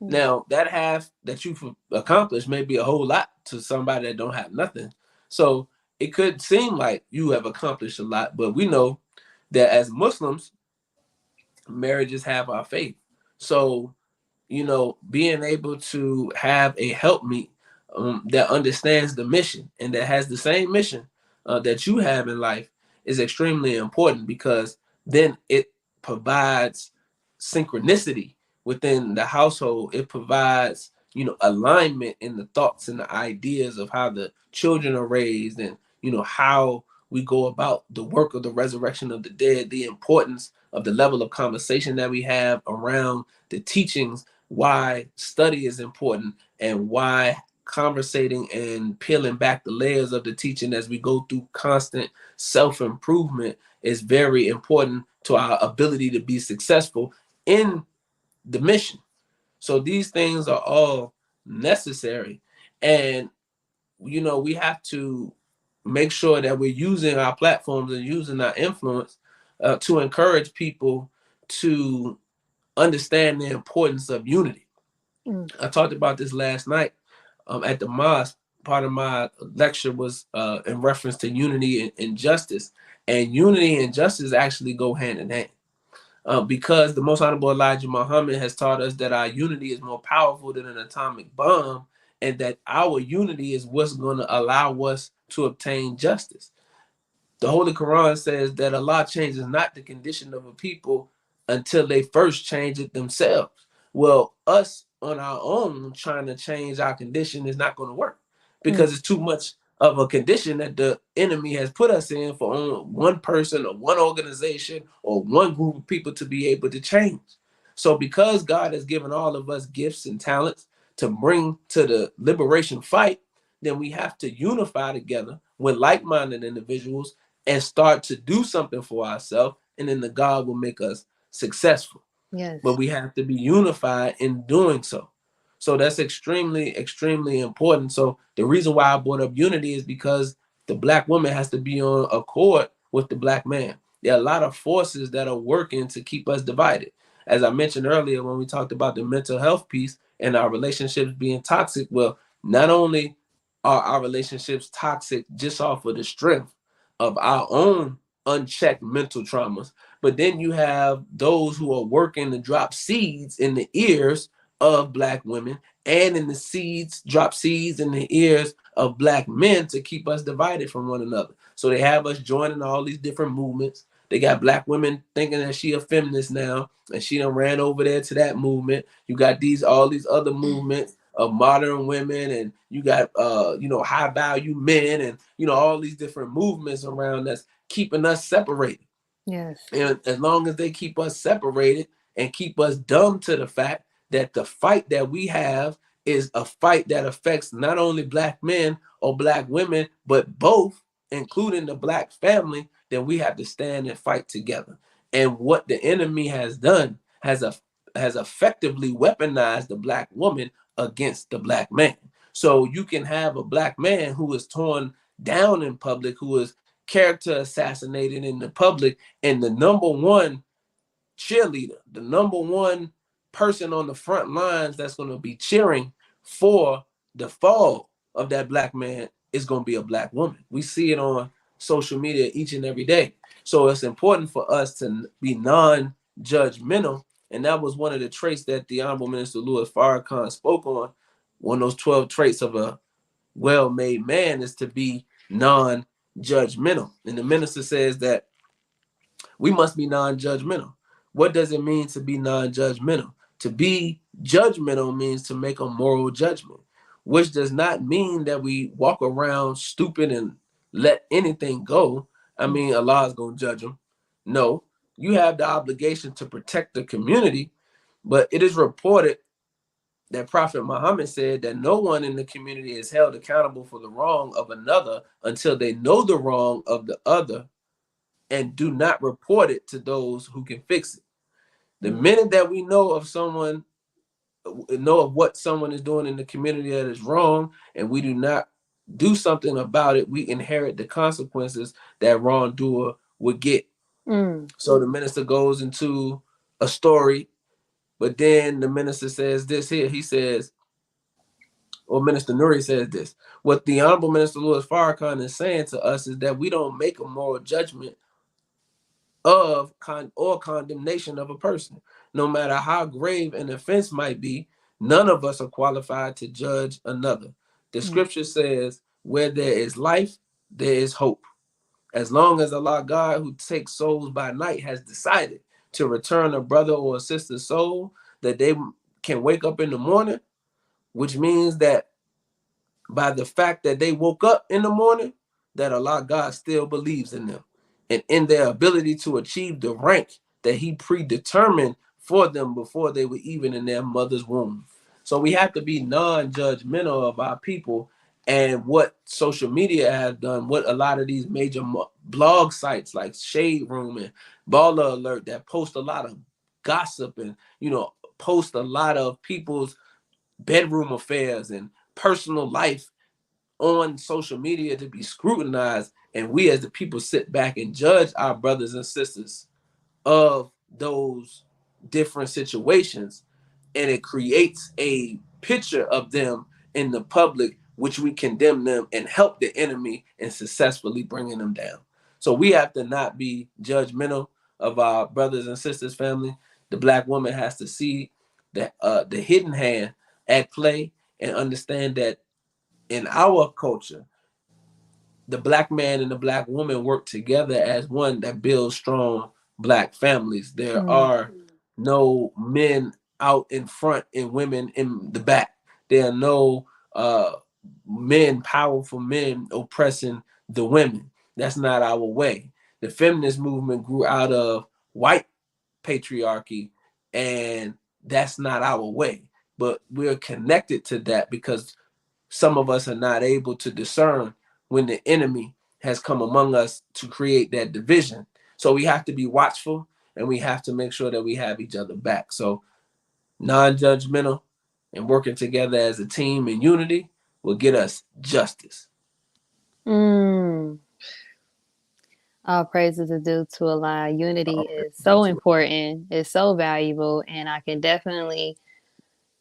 Mm. Now, that half that you've accomplished may be a whole lot to somebody that don't have nothing. So it could seem like you have accomplished a lot, but we know that as Muslims, marriages have our faith. So being able to have a helpmeet that understands the mission and that has the same mission that you have in life is extremely important because then it provides synchronicity within the household. It provides, alignment in the thoughts and the ideas of how the children are raised and, how we go about the work of the resurrection of the dead, the importance of the level of conversation that we have around the teachings, why study is important, and why conversating and peeling back the layers of the teaching as we go through constant self-improvement is very important to our ability to be successful in the mission. So these things are all necessary. And we have to make sure that we're using our platforms and using our influence to encourage people to understand the importance of unity. Mm. I talked about this last night at the mosque. Part of my lecture was in reference to unity and justice. And unity and justice actually go hand in hand. Because the most honorable Elijah Muhammad has taught us that our unity is more powerful than an atomic bomb, and that our unity is what's going to allow us to obtain justice. The Holy Quran says that Allah changes not the condition of a people until they first change it themselves. Well, us on our own trying to change our condition is not going to work Mm. because it's too much of a condition that the enemy has put us in for only one person or one organization or one group of people to be able to change. So, because God has given all of us gifts and talents to bring to the liberation fight, then we have to unify together with like minded individuals and start to do something for ourselves, and then the God will make us successful. But Yes. we have to be unified in doing so. So that's extremely, extremely important. So the reason why I brought up unity is because the black woman has to be on accord with the black man. There are a lot of forces that are working to keep us divided. As I mentioned earlier, when we talked about the mental health piece and our relationships being toxic, well, not only are our relationships toxic just off of the strength of our own unchecked mental traumas, but then you have those who are working to drop seeds in the ears of black women and in the seeds, drop seeds in the ears of black men to keep us divided from one another. So they have us joining all these different movements. They got black women thinking that she a feminist now, and she done ran over there to that movement. You got all these other movements of modern women, and you got high value men, and all these different movements around that's keeping us separated. Yes. And as long as they keep us separated and keep us dumb to the fact that the fight that we have is a fight that affects not only black men or black women, but both, including the black family, then we have to stand and fight together. And what the enemy has done has effectively weaponized the black woman against the black man. So you can have a black man who is torn down in public, who is character assassinated in the public, and the number one cheerleader, the number one person on the front lines that's going to be cheering for the fall of that black man is going to be a black woman. We see it on social media each and every day. So it's important for us to be non-judgmental. And that was one of the traits that the Honorable Minister Louis Farrakhan spoke on. One of those 12 traits of a well-made man is to be non-judgmental. And the minister says that we must be non-judgmental. What does it mean to be non-judgmental? To be judgmental means to make a moral judgment, which does not mean that we walk around stupid and let anything go. I Mm. mean, Allah is going to judge them. No, you have the obligation to protect the community, but it is reported that Prophet Muhammad said that no one in the community is held accountable for the wrong of another until they know the wrong of the other and do not report it to those who can fix it. The Mm. minute that we know of what someone is doing in the community that is wrong, and we do not do something about it, we inherit the consequences that wrongdoer would get. Mm. So the minister goes into a story, but then the minister says this here. He says, or Minister Nuri says this. What the Honorable Minister Louis Farrakhan is saying to us is that we don't make a moral judgment of or condemnation of a person. No matter how grave an offense might be, none of us are qualified to judge another. The Mm. scripture says, where there is life, there is hope. As long as Allah God, who takes souls by night, has decided to return a brother or a sister's soul, that they can wake up in the morning, which means that by the fact that they woke up in the morning, that Allah God still believes in them and in their ability to achieve the rank that He predetermined for them before they were even in their mother's womb. So we have to be non-judgmental of our people, and what social media has done, what a lot of these major blog sites like Shade Room and Baller Alert that post a lot of gossip and post a lot of people's bedroom affairs and personal life on social media to be scrutinized, and we as the people sit back and judge our brothers and sisters of those different situations, and it creates a picture of them in the public, which we condemn them and help the enemy in successfully bringing them down. So we have to not be judgmental of our brothers and sisters family. The black woman has to see the hidden hand at play and understand that in our culture, the black man and the black woman work together as one that builds strong black families. There Mm. are no men out in front and women in the back. There are no men, powerful men oppressing the women. That's not our way. The feminist movement grew out of white patriarchy, and that's not our way. But we're connected to that because some of us are not able to discern when the enemy has come among us to create that division. So we have to be watchful, and we have to make sure that we have each other back. So non-judgmental and working together as a team in unity will get us justice. Mm. All praises are due to Allah. Unity All is praise so to it. important. It's so valuable, and I can definitely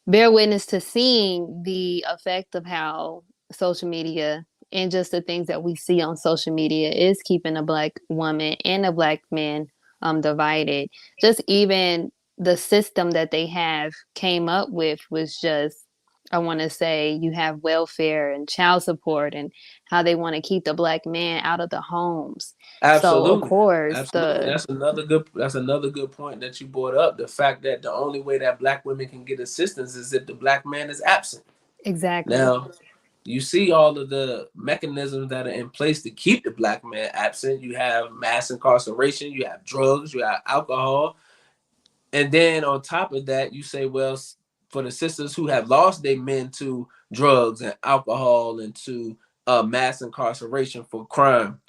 bear witness to seeing the effect of how social media and just the things that we see on social media is keeping a black woman and a black man divided. Just even the system that they have came up with was just, I want to say, you have welfare and child support and how they want to keep the black man out of the homes. So of Absolutely. course Absolutely. the That's another good point that you brought up. The fact that the only way that black women can get assistance is if the black man is absent. exactly. Now, you see all of the mechanisms that are in place to keep the black man absent. You have mass incarceration, you have drugs, you have alcohol. And then on top of that, you say, well, for the sisters who have lost their men to drugs and alcohol and to mass incarceration for crime,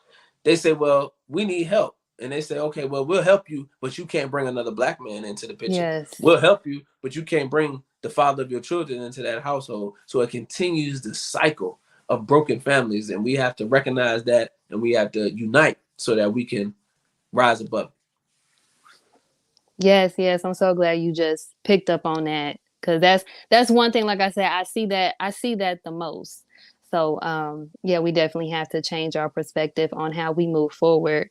they say, well, we need help. And they say, okay, well, we'll help you, but you can't bring another black man into the picture. Yes. We'll help you, but you can't bring the father of your children into that household. So it continues the cycle of broken families. And we have to recognize that, and we have to unite so that we can rise above. Yes, yes. I'm so glad you just picked up on that because that's one thing. Like I said, I see that the most. So yeah, we definitely have to change our perspective on how we move forward,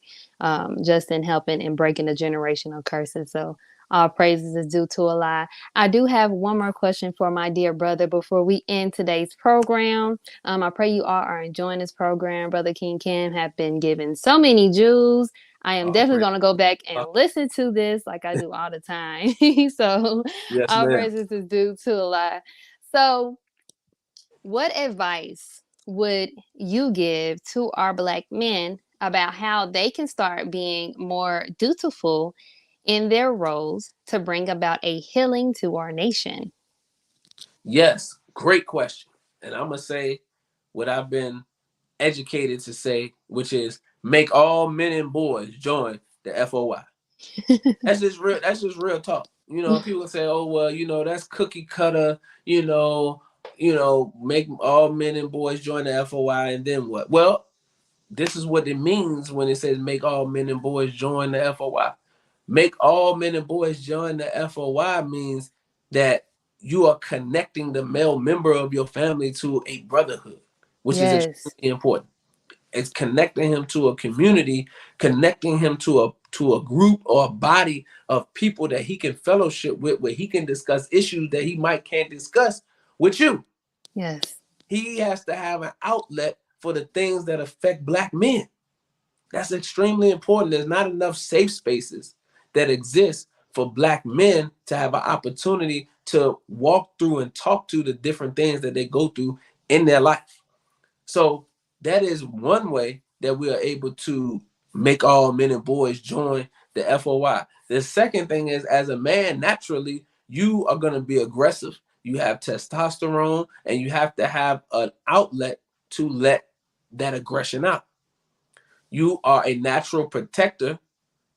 just in helping and breaking the generational curses. So all praises is due to Allah. I do have one more question for my dear brother before we end today's program. I pray you all are enjoying this program. Brother King Kim have been given so many jewels. I am All definitely praise. going to go back and listen to this like I do all the time. So, Yes, all ma'am. praises is due to Allah. So, what advice would you give to our Black men about how they can start being more dutiful in their roles to bring about a healing to our nation? Yes, great question. And I'm gonna say what I've been educated to say, which is make all men and boys join the FOI. That's just real. That's just real talk. You know, people say, "Oh well, that's cookie cutter." Make all men and boys join the FOI, and then what? Well, this is what it means when it says make all men and boys join the FOI. Make all men and boys join the FOI means that you are connecting the male member of your family to a brotherhood, which is extremely Yes. important. It's connecting him to a community, connecting him to a group or a body of people that he can fellowship with, where he can discuss issues that he might can't discuss with you. Yes. He has to have an outlet for the things that affect black men. That's extremely important. There's not enough safe spaces that exist for black men to have an opportunity to walk through and talk to the different things that they go through in their life. So that is one way that we are able to make all men and boys join the FOI. The second thing is, as a man, naturally, you are going to be aggressive. You have testosterone, and you have to have an outlet to let that aggression out. You are a natural protector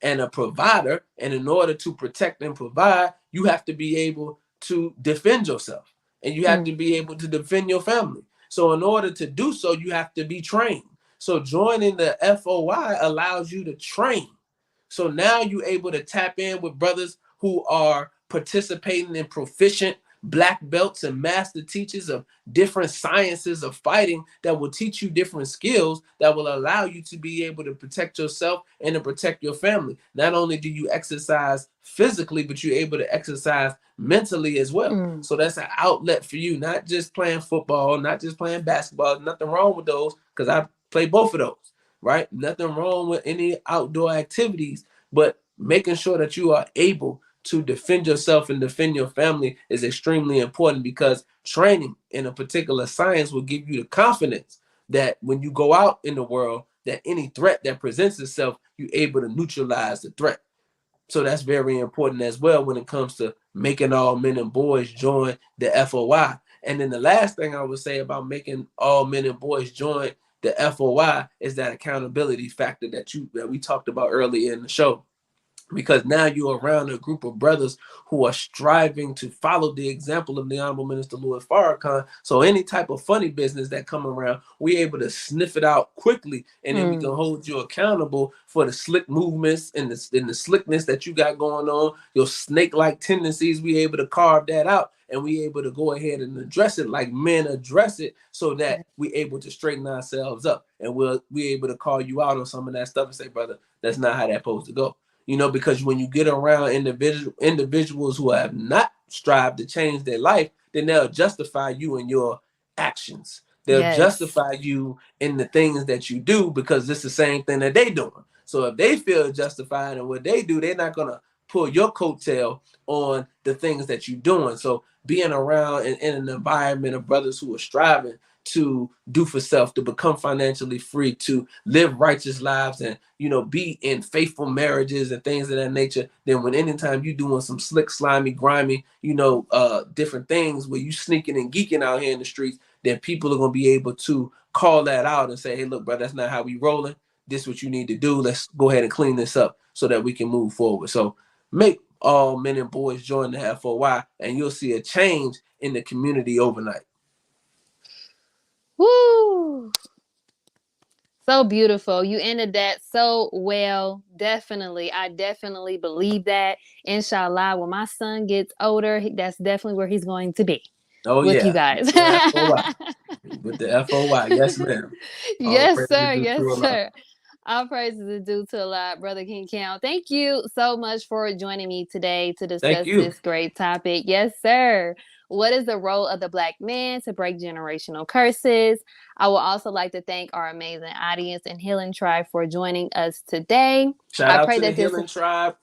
and a provider. And in order to protect and provide, you have to be able to defend yourself, and you have to Mm. be able to defend your family. So in order to do so, you have to be trained. So joining the FOI allows you to train. So now you're able to tap in with brothers who are participating in proficient black belts and master teachers of different sciences of fighting that will teach you different skills that will allow you to be able to protect yourself and to protect your family. Not only do you exercise physically, but you're able to exercise mentally as well. Mm. So that's an outlet for you, not just playing football, not just playing basketball. Nothing wrong with those, because I play both of those, right? Nothing wrong with any outdoor activities, but making sure that you are able to defend yourself and defend your family is extremely important, because training in a particular science will give you the confidence that when you go out in the world, that any threat that presents itself, you're able to neutralize the threat. So that's very important as well when it comes to making all men and boys join the FOI. And then the last thing I would say about making all men and boys join the FOI is that accountability factor that we talked about earlier in the show, because now you're around a group of brothers who are striving to follow the example of the Honorable Minister Louis Farrakhan. So any type of funny business that come around, we're able to sniff it out quickly, and then we can Mm. hold you accountable for the slick movements and the slickness that you got going on, your snake-like tendencies. We able to carve that out, and we able to go ahead and address it like men address it, so that we able to straighten ourselves up, and we able to call you out on some of that stuff and say, brother, that's not how that's supposed to go. Because when you get around individuals who have not strived to change their life, then they'll justify you in your actions. They'll Yes. justify you in the things that you do, because it's the same thing that they doing. So if they feel justified in what they do, they're not gonna pull your coattail on the things that you're doing. So being around in an environment of brothers who are striving to do for self, to become financially free, to live righteous lives, and be in faithful marriages and things of that nature, then when anytime you doing some slick, slimy, grimy, different things where you sneaking and geeking out here in the streets, then people are gonna be able to call that out and say, hey, look, bro, that's not how we rolling. This is what you need to do. Let's go ahead and clean this up so that we can move forward. So make all men and boys join the FOY, and you'll see a change in the community overnight. Woo! So beautiful. You ended that so well. Definitely. I definitely believe that. Inshallah, when my son gets older, that's definitely where he's going to be Oh with you yeah, guys. with the FOY. With the FOY, yes, ma'am. All Yes, praise is sir. due Yes, to Allah. sir. All praises are due to Allah, Brother King Count. Thank you so much for joining me today to Thank discuss you. this great topic. Yes, sir. What is the role of the black man to break generational curses? I would also like to thank our amazing audience and Healing Tribe for joining us today. Shout I out pray to the that this Healing Tribe.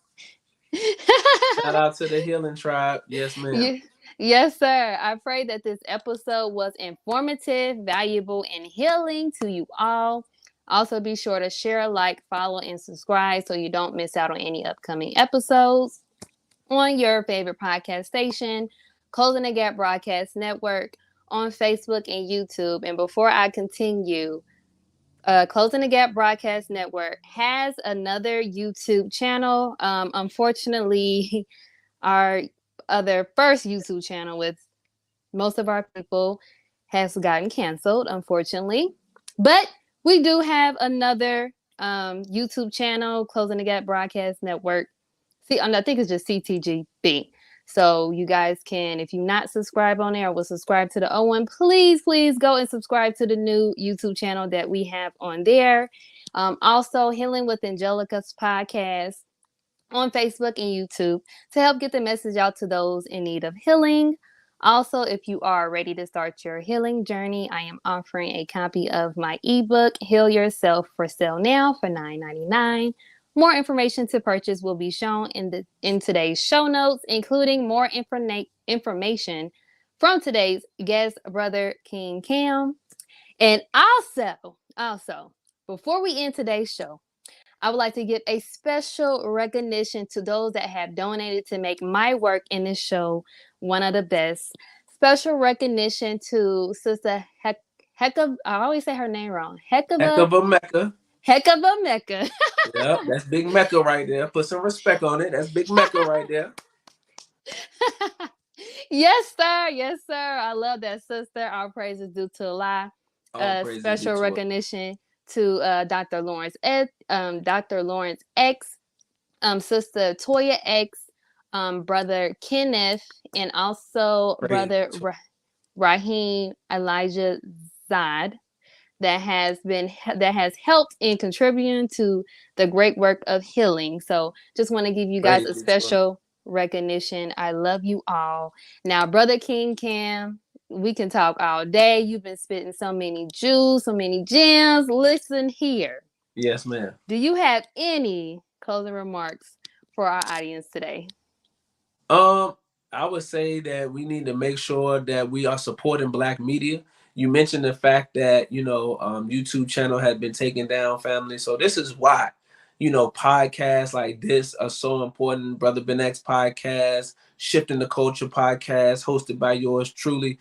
Shout out to the Healing Tribe. Yes, ma'am. Ye- Yes, sir. I pray that this episode was informative, valuable, and healing to you all. Also, be sure to share, like, follow, and subscribe so you don't miss out on any upcoming episodes on your favorite podcast station. Closing the Gap Broadcast Network on Facebook and YouTube. And before I continue, Closing the Gap Broadcast Network has another YouTube channel. Unfortunately, our other first YouTube channel with most of our people has gotten canceled, unfortunately. But we do have another YouTube channel, Closing the Gap Broadcast Network. See, I think it's just CTGB. So you guys can, if you're not subscribed on there or will subscribe to the old one, please go and subscribe to the new YouTube channel that we have on there. Also, Healing with Angelica's podcast on Facebook and YouTube to help get the message out to those in need of healing. Also, if you are ready to start your healing journey, I am offering a copy of my ebook, Heal Yourself, for sale now for $9.99. More information to purchase will be shown in today's show notes, including more information from today's guest, Brother King Cam. And also, before we end today's show, I would like to give a special recognition to those that have donated to make my work in this show one of the best. Special recognition to Sister Hecka. I always say her name wrong. Heck of a Mecca. Heckaba Mecca. Yeah, that's Big Mecca right there. Put some respect on it. That's Big Mecca right there. Yes, sir. Yes, sir. I love that, sister. All praise is due to Allah. All praises due Special to it. recognition to Dr. Lawrence X, Sister Toya X, Brother Kenneth, and also Praise Brother to Raheem Elijah Zad that has helped in contributing to the great work of healing. So just want to give you guys praise a due to it. special recognition. I love you all. Now, Brother King Cam, we can talk all day. You've been spitting so many jewels, so many gems. Listen here. Yes, ma'am. Do you have any closing remarks for our audience today? Um, I would say that we need to make sure that we are supporting Black media. You mentioned the fact that YouTube channel had been taken down, family. So this is why, podcasts like this are so important. Brother Ben X podcast, Shifting the Culture podcast, hosted by yours truly.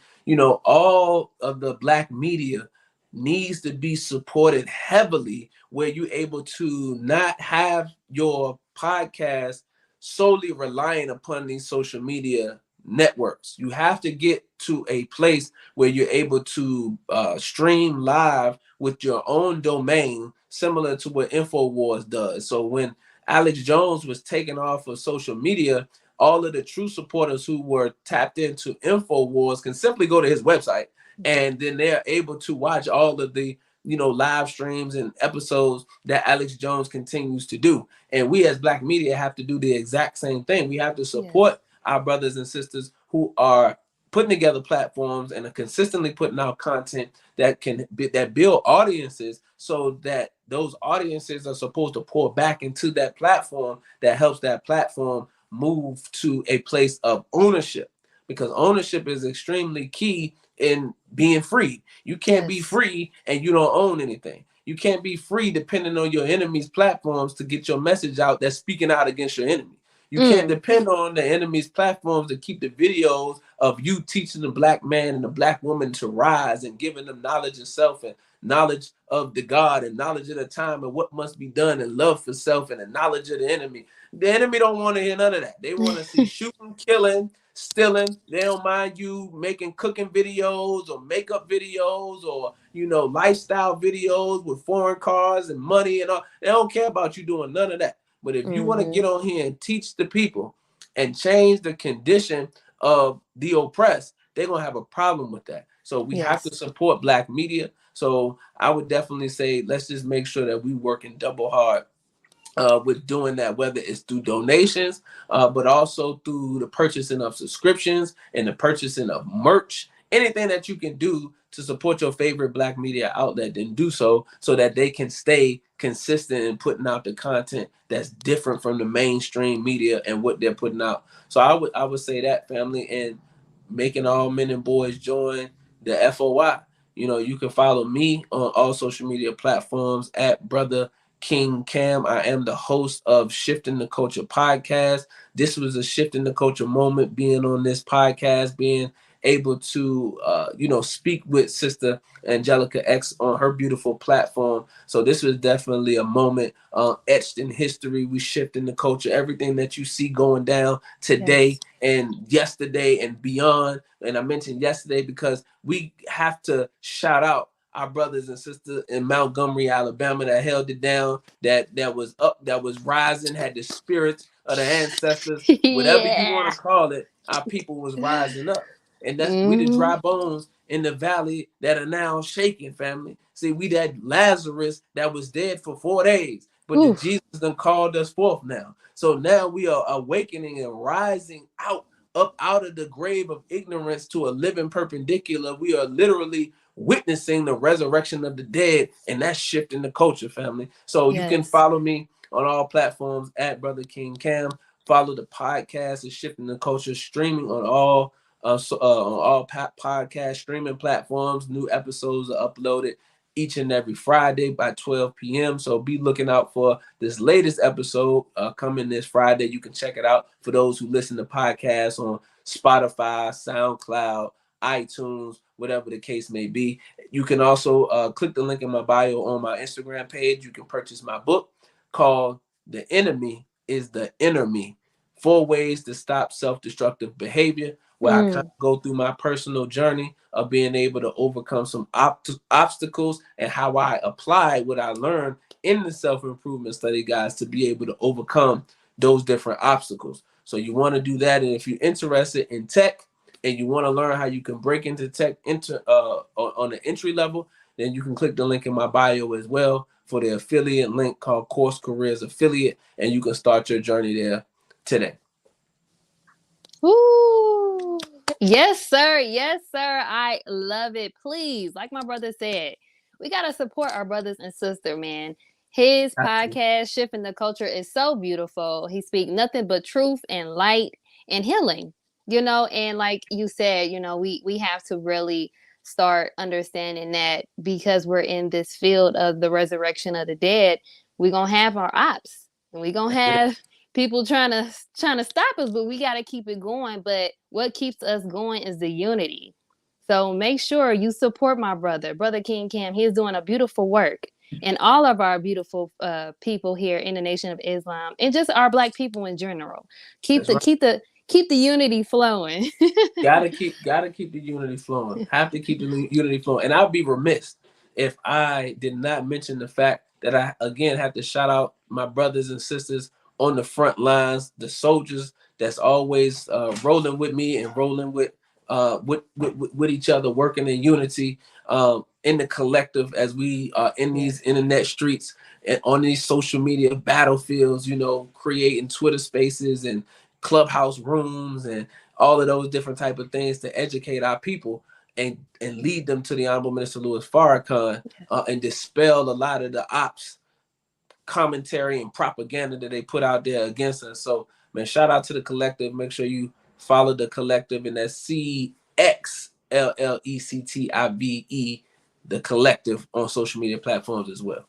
All of the Black media needs to be supported heavily, where you're able to not have your podcast solely relying upon these social media networks. You have to get to a place where you're able to stream live with your own domain, similar to what InfoWars does. So when Alex Jones was taken off of social media, all of the true supporters who were tapped into InfoWars can simply go to his website, and then they're able to watch all of the live streams and episodes that Alex Jones continues to do. And we as Black media have to do the exact same thing. We have to Yes. support our brothers and sisters who are putting together platforms and are consistently putting out content that build audiences, so that those audiences are supposed to pour back into that platform, that helps that platform move to a place of ownership, because ownership is extremely key in being free. You can't be Yes. free and you don't own anything. You can't be free depending on your enemy's platforms to get your message out that's speaking out against your enemy. You can't Mm. depend on the enemy's platforms to keep the videos of you teaching the Black man and the Black woman to rise and giving them knowledge of self and knowledge of the God and knowledge of the time and what must be done and love for self and the knowledge of the enemy. The enemy don't want to hear none of that. They want to see shooting, killing, stealing. They don't mind you making cooking videos or makeup videos or lifestyle videos with foreign cars and money and all. They don't care about you doing none of that. But if you want to Mm-hmm. get on here and teach the people and change the condition of the oppressed, they're gonna have a problem with that. So we have to Yes. support Black media. So I would definitely say let's just make sure that we working double hard with doing that, whether it's through donations, but also through the purchasing of subscriptions and the purchasing of merch. Anything that you can do to support your favorite Black media outlet, then do so that they can stay consistent in putting out the content that's different from the mainstream media and what they're putting out. So I would say that, family, and making all men and boys join the FOI. You can follow me on all social media platforms at Brother King Cam. I am the host of Shifting the Culture podcast. This was a Shifting the Culture moment being on this podcast, being able to, speak with Sister Angelica X on her beautiful platform. So this was definitely a moment etched in history. We shifting the culture. Everything that you see going down today Yes. and yesterday and beyond. And I mentioned yesterday because we have to shout out our brothers and sisters in Montgomery, Alabama, that held it down, that was up, that was rising, had the spirits of the ancestors, whatever you want Yeah. to call it. Our people was rising up, and that's we the Hmm. dry bones in the valley that are now shaking. Family, see, we that Lazarus that was dead for 4 days, but the Oof. Jesus done called us forth now. So now we are awakening and rising out up out of the grave of ignorance to a living perpendicular. We are literally witnessing the resurrection of the dead, and that's shifting the culture, family. So you can Yes. follow me on all platforms at Brother King Cam. Follow the podcast is Shifting the Culture, streaming on all podcast streaming platforms. New episodes are uploaded each and every Friday by 12 p.m. So be looking out for this latest episode coming this Friday. You can check it out for those who listen to podcasts on Spotify, SoundCloud, iTunes, whatever the case may be. You can also click the link in my bio on my Instagram page. You can purchase my book called The Enemy is the Inner Me: 4 Ways to Stop Self-Destructive Behavior, where I kind Mm. of go through my personal journey of being able to overcome some obstacles and how I apply what I learned in the self-improvement study guides to be able to overcome those different obstacles. So you want to do that. And if you're interested in tech and you want to learn how you can break into tech on the entry level, then you can click the link in my bio as well for the affiliate link called Course Careers Affiliate, and you can start your journey there today. Ooh. Yes, sir. Yes, sir. I love it. Please, like my brother said, we got to support our brothers and sister, man. His Got to. podcast, Shifting the Culture, is so beautiful. He speaks nothing but truth and light and healing, and like you said, we have to really start understanding that because we're in this field of the resurrection of the dead, we're going to have our ops and we're going to have people trying to stop us, but we got to keep it going. But what keeps us going is the unity. So make sure you support my brother King Cam. He's doing a beautiful work, and all of our beautiful people here in the Nation of Islam, and just our Black people in general. Keep That's the right. keep the keep the unity flowing. Gotta keep the unity flowing. Have to keep the unity flowing. And I'd be remiss if I did not mention the fact that I again have to shout out my brothers and sisters on the front lines, the soldiers that's always rolling with me and rolling with each other, working in unity in the collective as we are in these Yes. internet streets and on these social media battlefields, creating Twitter spaces and clubhouse rooms and all of those different type of things to educate our people and lead them to the Honorable Minister Louis Farrakhan and dispel a lot of the ops commentary and propaganda that they put out there against us. So, man, shout out to the collective. Make sure you follow the collective, and that's CXLLECTIVE, the collective, on social media platforms as well.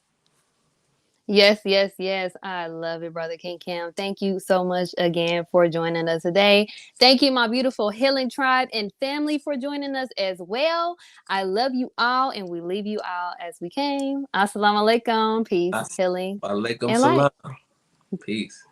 Yes, yes, yes. I love it, Brother King Cam. Thank you so much again for joining us today. Thank you, my beautiful healing tribe and family, for joining us as well. I love you all, and we leave you all as we came. Assalamu alaikum. Peace, healing, Alaikum and light. salam. Peace.